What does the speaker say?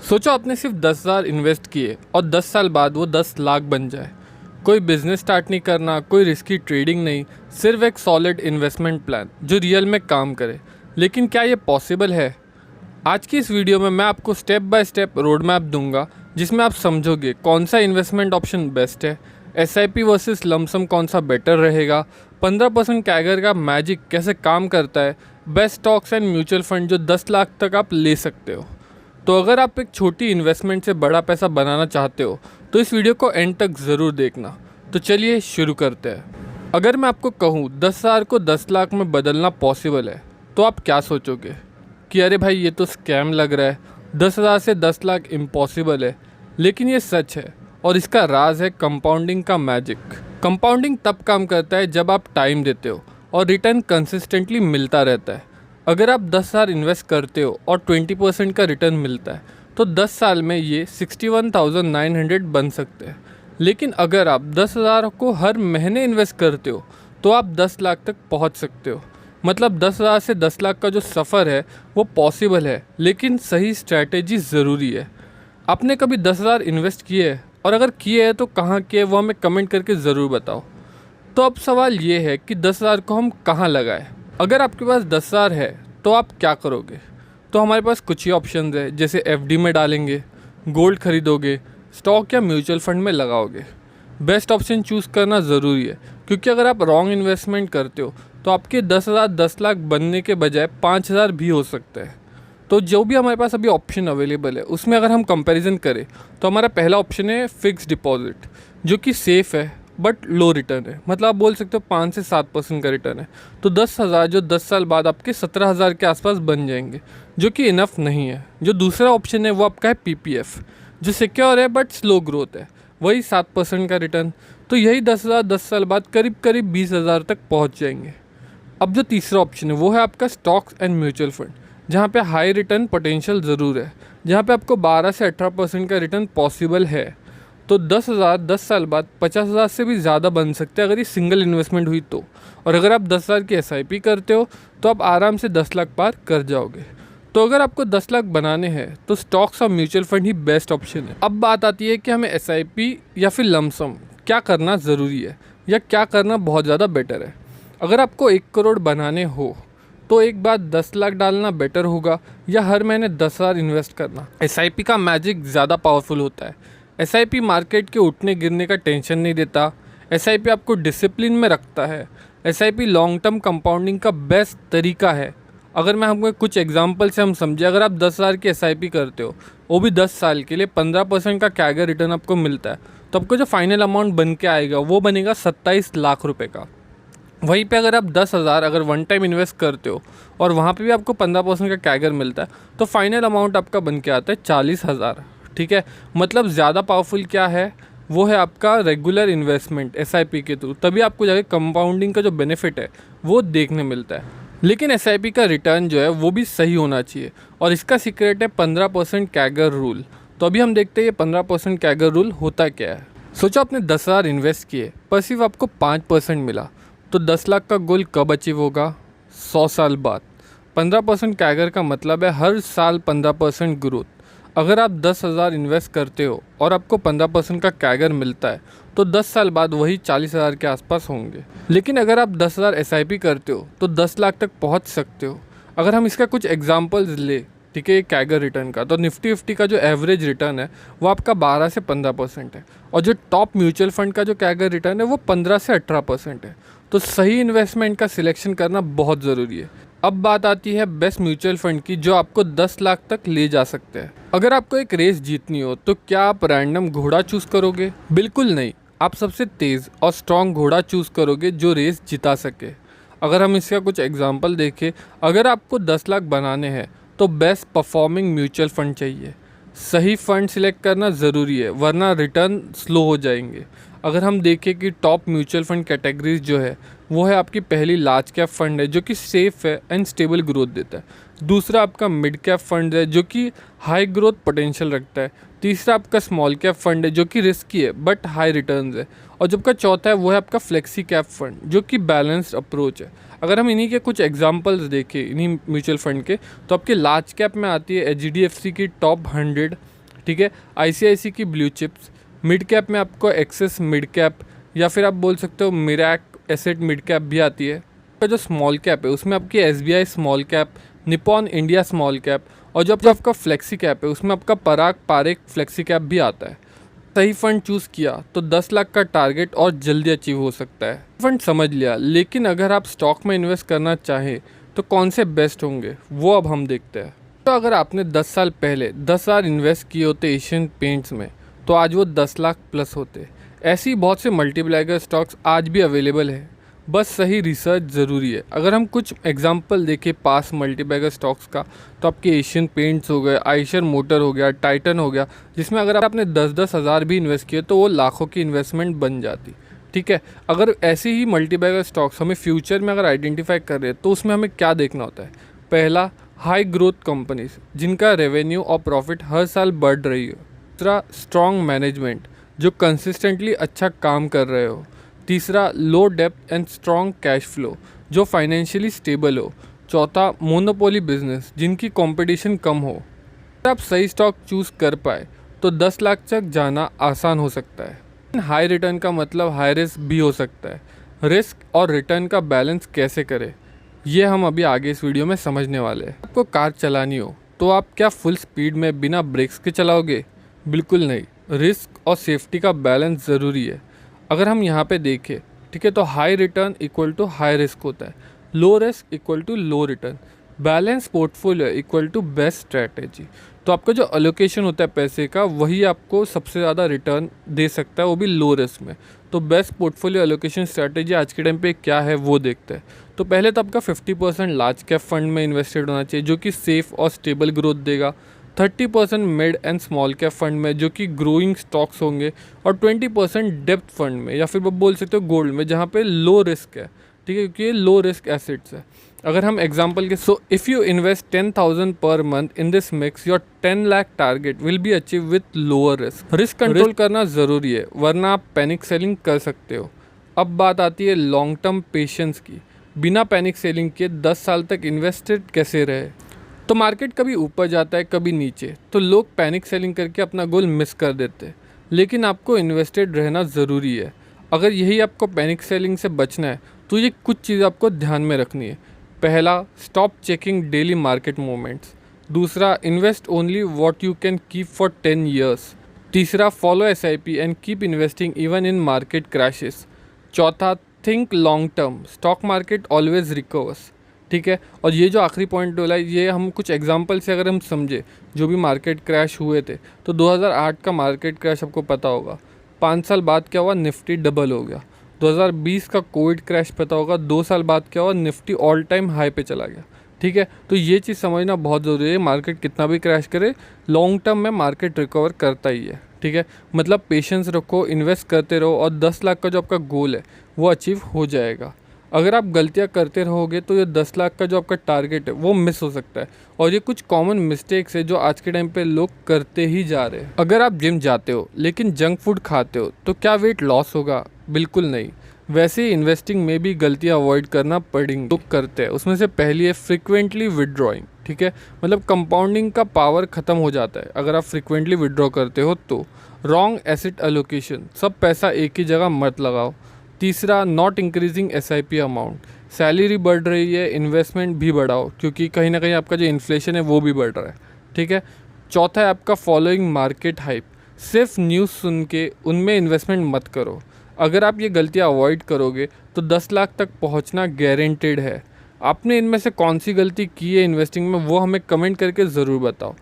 सोचो आपने सिर्फ 10,000 इन्वेस्ट किए और 10 साल बाद वो 10 लाख बन जाए। कोई बिजनेस स्टार्ट नहीं करना, कोई रिस्की ट्रेडिंग नहीं, सिर्फ एक सॉलिड इन्वेस्टमेंट प्लान जो रियल में काम करे। लेकिन क्या ये पॉसिबल है? आज की इस वीडियो में मैं आपको step by step road map दूंगा, जिसमें आप समझोगे कौन सा इन्वेस्टमेंट ऑप्शन बेस्ट है, एसआईपी वर्सेस लमसम कौन सा बेटर रहेगा, 15% कैगर का मैजिक कैसे काम करता है, best stocks and mutual fund जो 10 लाख तक आप ले सकते हो। तो अगर आप एक छोटी इन्वेस्टमेंट से बड़ा पैसा बनाना चाहते हो तो इस वीडियो को एंड तक ज़रूर देखना। तो चलिए शुरू करते हैं। अगर मैं आपको कहूँ 10,000 को 10 लाख में बदलना पॉसिबल है तो आप क्या सोचोगे कि अरे भाई ये तो स्कैम लग रहा है, 10,000 से 10 लाख इम्पॉसिबल है। लेकिन ये सच है और इसका राज है कंपाउंडिंग का मैजिक। कंपाउंडिंग तब काम करता है जब आप टाइम देते हो और रिटर्न कंसिस्टेंटली मिलता रहता है। अगर आप 10,000 इन्वेस्ट करते हो और 20% का रिटर्न मिलता है तो 10 साल में ये 61,900 बन सकते हैं। लेकिन अगर आप 10,000 को हर महीने इन्वेस्ट करते हो तो आप 10 लाख तक पहुंच सकते हो। मतलब 10,000 से 10 लाख का जो सफ़र है वो पॉसिबल है, लेकिन सही स्ट्रैटेजी ज़रूरी है। आपने कभी 10,000 इन्वेस्ट किए है? और अगर किए हैं तो कहाँ किए, वो हमें कमेंट करके ज़रूर बताओ। तो अब सवाल ये है कि 10,000 को हम कहाँ लगाएं? अगर आपके पास 10,000 है तो आप क्या करोगे? तो हमारे पास कुछ ही ऑप्शन है, जैसे एफडी में डालेंगे, गोल्ड खरीदोगे, स्टॉक या म्यूचुअल फंड में लगाओगे। बेस्ट ऑप्शन चूज़ करना ज़रूरी है, क्योंकि अगर आप रॉन्ग इन्वेस्टमेंट करते हो तो आपके 10,000 10 लाख बनने के बजाय 5,000 भी हो सकते हैं। तो जो भी हमारे पास अभी ऑप्शन अवेलेबल है उसमें अगर हम कंपैरिजन करें तो हमारा पहला ऑप्शन है फिक्स डिपॉजिट, जो कि सेफ़ है बट लो रिटर्न है। मतलब आप बोल सकते हो 5 से 7% का रिटर्न है। तो 10,000 जो 10 साल बाद आपके 17,000 के आसपास बन जाएंगे, जो कि इनफ नहीं है। जो दूसरा ऑप्शन है वो आपका है पीपीएफ, जो सिक्योर है बट स्लो ग्रोथ है, वही 7% का रिटर्न। तो यही 10,000 10 साल बाद करीब करीब 20,000 तक पहुँच जाएंगे। अब जो तीसरा ऑप्शन है वो है आपका स्टॉक्स एंड म्यूचुअल फंड, जहाँ पे हाई रिटर्न पोटेंशियल ज़रूर है, जहाँ पे आपको 12 से 18% का रिटर्न पॉसिबल है। तो 10,000 10 साल बाद 50,000 से भी ज़्यादा बन सकते हैं अगर ये सिंगल इन्वेस्टमेंट हुई तो। और अगर आप 10,000 की एसआईपी करते हो तो आप आराम से 10 लाख पार कर जाओगे। तो अगर आपको 10 लाख बनाने हैं तो स्टॉक्स और म्यूचुअल फंड ही बेस्ट ऑप्शन है। अब बात आती है कि हमें एसआईपी या फिर लमसम क्या करना ज़रूरी है, या क्या करना बहुत ज़्यादा बेटर है। अगर आपको 1 करोड़ बनाने हो तो एक बार 10 लाख डालना बेटर होगा, या हर महीने 10,000 इन्वेस्ट करना। एसआईपी का मैजिक ज़्यादा पावरफुल होता है। एसआईपी मार्केट के उठने गिरने का टेंशन नहीं देता। एसआईपी आपको डिसिप्लिन में रखता है। एसआईपी लॉन्ग टर्म कंपाउंडिंग का बेस्ट तरीका है। अगर मैं हमको कुछ एग्जांपल से हम समझे, अगर आप 10,000 की एसआईपी करते हो, वो भी 10 साल के लिए, 15% का कैगर रिटर्न आपको मिलता है, तो आपको जो फाइनल अमाउंट बन के आएगा वो बनेगा 27 लाख रुपये का। वहीं पे अगर आप 10,000 अगर वन टाइम इन्वेस्ट करते हो और वहाँ पे भी आपको 15% का कैगर मिलता है, तो फाइनल अमाउंट आपका बन के आता है 40,000। ठीक है, मतलब ज़्यादा पावरफुल क्या है, वो है आपका रेगुलर इन्वेस्टमेंट एसआईपी के थ्रू। तभी आपको जाके कंपाउंडिंग का जो बेनिफिट है वो देखने मिलता है। लेकिन एसआईपी का रिटर्न जो है वो भी सही होना चाहिए, और इसका सीक्रेट है 15% कैगर रूल। तो अभी हम देखते हैं ये 15% कैगर रूल होता क्या है। सोचो आपने 10,000 इन्वेस्ट किए पर सिर्फ आपको 5% मिला, तो 10 लाख का गोल कब अचीव होगा? 100 साल बाद। 15% कैगर का मतलब है हर साल 15% ग्रोथ। अगर आप 10,000 इन्वेस्ट करते हो और आपको 15% का कैगर मिलता है तो 10 साल बाद वही 40,000 के आसपास होंगे। लेकिन अगर आप 10,000 एसआईपी करते हो तो 10 लाख तक पहुंच सकते हो। अगर हम इसका कुछ एग्जांपल्स ले, ठीक है, कैगर रिटर्न का, तो निफ्टी 50 का जो एवरेज रिटर्न है वो आपका 12 से 15% है, और जो टॉप म्यूचुअल फंड का जो कैगर रिटर्न है वो 15 से 18% है। तो सही इन्वेस्टमेंट का सिलेक्शन करना बहुत ज़रूरी है। अब बात आती है बेस्ट म्यूचुअल फंड की, जो आपको 10 लाख तक ले जा सकते हैं। अगर आपको एक रेस जीतनी हो तो क्या आप रैंडम घोड़ा चूज़ करोगे? बिल्कुल नहीं, आप सबसे तेज़ और स्ट्रॉन्ग घोड़ा चूज़ करोगे जो रेस जिता सके। अगर हम इसका कुछ एग्जांपल देखें, अगर आपको 10 लाख बनाने हैं तो बेस्ट परफॉर्मिंग म्यूचुअल फंड चाहिए। सही फंड सिलेक्ट करना ज़रूरी है, वरना रिटर्न स्लो हो जाएंगे। अगर हम देखें कि टॉप म्यूचुअल फंड कैटेगरीज जो है वो है आपकी पहली लार्ज कैप फंड है, जो कि सेफ़ है एंड स्टेबल ग्रोथ देता है। दूसरा आपका मिड कैप फंड है, जो कि हाई ग्रोथ पोटेंशियल रखता है। तीसरा आपका स्मॉल कैप फंड है, जो कि रिस्की है बट हाई रिटर्न्स है। और जब का चौथा है वो है आपका फ्लेक्सी कैप फंड, जो कि बैलेंस्ड अप्रोच है। अगर हम इन्हीं के कुछ एग्जांपल्स देखें इन्हीं म्यूचुअल फंड के, तो आपके लार्ज कैप में आती है HDFC की टॉप 100, ठीक है। ICICI की ब्लू चिप्स, मिड कैप में आपको एक्सेस मिड कैप या फिर आप बोल सकते हो मिराक एसेट मिड कैप भी आती है। का जो स्मॉल कैप है उसमें आपकी SBI small cap, Nippon India small cap, और जो आपका फ्लेक्सी कैप है उसमें आपका पराग पारेख फ्लेक्सी कैप भी आता है। सही फंड चूज़ किया तो 10 लाख का टारगेट और जल्दी अचीव हो सकता है। फंड समझ लिया, लेकिन अगर आप स्टॉक में इन्वेस्ट करना चाहें तो कौन से बेस्ट होंगे वो अब हम देखते हैं। तो अगर आपने 10 साल पहले 10,000 इन्वेस्ट किए होते एशियन पेंट्स में तो आज वो 10 लाख प्लस होते। ऐसी बहुत से मल्टीप्लायर स्टॉक्स आज भी अवेलेबल है, बस सही रिसर्च ज़रूरी है। अगर हम कुछ एग्जांपल देखें पास मल्टीप्लायर स्टॉक्स का, तो आपके एशियन पेंट्स हो गए, आइशर मोटर हो गया, टाइटन हो गया, जिसमें अगर आपने 10-10 हज़ार भी इन्वेस्ट किए तो वो लाखों की इन्वेस्टमेंट बन जाती। ठीक है। अगर ऐसे ही मल्टीप्लायर स्टॉक्स हमें फ्यूचर में अगर आइडेंटिफाई कर रहे हैं तो उसमें हमें क्या देखना होता है। पहला, हाई ग्रोथ कंपनीज जिनका रेवेन्यू और प्रॉफिट हर साल बढ़ रही हो। दूसरा, स्ट्रॉन्ग मैनेजमेंट जो कंसिस्टेंटली अच्छा काम कर रहे हो। तीसरा, low depth and strong cash flow जो फाइनेंशियली स्टेबल हो। चौथा, मोनोपोली बिजनेस जिनकी कंपटीशन कम हो। अगर आप सही स्टॉक चूज़ कर पाए तो 10 लाख तक जाना आसान हो सकता है। हाई रिटर्न का मतलब हाई रिस्क भी हो सकता है। रिस्क और रिटर्न का बैलेंस कैसे करें ये हम अभी आगे इस वीडियो में समझने वाले हैं। आपको कार चलानी हो तो आप क्या फुल स्पीड में बिना ब्रेक्स के चलाओगे? बिल्कुल नहीं। रिस्क और सेफ्टी का बैलेंस ज़रूरी है। अगर हम यहाँ पे देखें, ठीक है, तो high return equal to high risk होता है, low risk equal to low return, balance portfolio equal to best strategy. तो आपका जो अलोकेशन होता है पैसे का वही आपको सबसे ज़्यादा रिटर्न दे सकता है, वो भी लो रिस्क में। तो बेस्ट पोर्टफोलियो एलोकेशन स्ट्रैटेजी आज के टाइम पे क्या है वो देखते हैं। तो पहले तो आपका 50% लार्ज कैप फंड में इन्वेस्टेड होना चाहिए जो कि सेफ और स्टेबल ग्रोथ देगा। 30% mid and small cap fund में जो कि ग्रोइंग स्टॉक्स होंगे, और 20% डेप्थ फंड में या फिर आप बोल सकते हो गोल्ड में जहाँ पे लो रिस्क है। ठीक है, क्योंकि ये लो रिस्क एसेट्स है। अगर हम एग्जांपल के, so if you invest 10,000 per month in this mix your 10 lakh target will be achieve with lower risk. Risk control करना ज़रूरी है वरना आप पैनिक सेलिंग कर सकते हो। अब बात आती है लॉन्ग टर्म पेशेंस की। बिना पैनिक सेलिंग के 10 साल तक इन्वेस्टेड कैसे रहे? तो मार्केट कभी ऊपर जाता है कभी नीचे, तो लोग पैनिक सेलिंग करके अपना गोल मिस कर देते हैं। लेकिन आपको इन्वेस्टेड रहना ज़रूरी है। अगर यही आपको पैनिक सेलिंग से बचना है तो ये कुछ चीज़ आपको ध्यान में रखनी है। पहला, stop checking daily market movements. दूसरा, invest only what you can keep for 10 years. तीसरा, follow SIP and keep investing even in market crashes. चौथा, think long term, stock market always recovers. ठीक है। और ये जो आखिरी पॉइंट बोला है ये हम कुछ एग्जांपल से अगर हम समझे जो भी मार्केट क्रैश हुए थे, तो 2008 का मार्केट क्रैश आपको पता होगा। 5 साल बाद क्या हुआ? निफ्टी डबल हो गया। 2020 का कोविड क्रैश पता होगा, 2 साल बाद क्या हुआ? निफ्टी ऑल टाइम हाई पे चला गया। ठीक है, तो ये चीज़ समझना बहुत ज़रूरी है। मार्केट कितना भी क्रैश करे, लॉन्ग टर्म में मार्केट रिकवर करता ही है। ठीक है, मतलब पेशेंस रखो, इन्वेस्ट करते रहो, और 10 लाख का जो आपका गोल है वो अचीव हो जाएगा। अगर आप गलतियां करते रहोगे तो ये 10 लाख का जो आपका टारगेट है वो मिस हो सकता है। और ये कुछ कॉमन मिस्टेक्स है जो आज के टाइम पे लोग करते ही जा रहे हैं। अगर आप जिम जाते हो लेकिन जंक फूड खाते हो तो क्या वेट लॉस होगा? बिल्कुल नहीं। वैसे ही इन्वेस्टिंग में भी गलतियां अवॉइड करना पड़ेंगी, लोग करते हैं। उसमें से पहली है फ्रिक्वेंटली विड्रॉइंग। ठीक है, मतलब कंपाउंडिंग का पावर ख़त्म हो जाता है अगर आप फ्रिक्वेंटली विड्रॉ करते हो तो। रॉन्ग एसेट एलोकेशन, सब पैसा एक ही जगह मत लगाओ। तीसरा, not increasing SIP amount. Salary बढ़ रही है, इन्वेस्टमेंट भी बढ़ाओ, क्योंकि कहीं ना कहीं आपका जो इन्फ्लेशन है वो भी बढ़ रहा है। ठीक है। चौथा है आपका फॉलोइंग मार्केट हाइप। सिर्फ न्यूज़ सुन के उनमें इन्वेस्टमेंट मत करो। अगर आप ये गलतियाँ अवॉइड करोगे तो 10 लाख तक पहुँचना गारंटेड है। आपने इनमें से कौन सी गलती की है इन्वेस्टिंग में वो हमें कमेंट करके ज़रूर बताओ।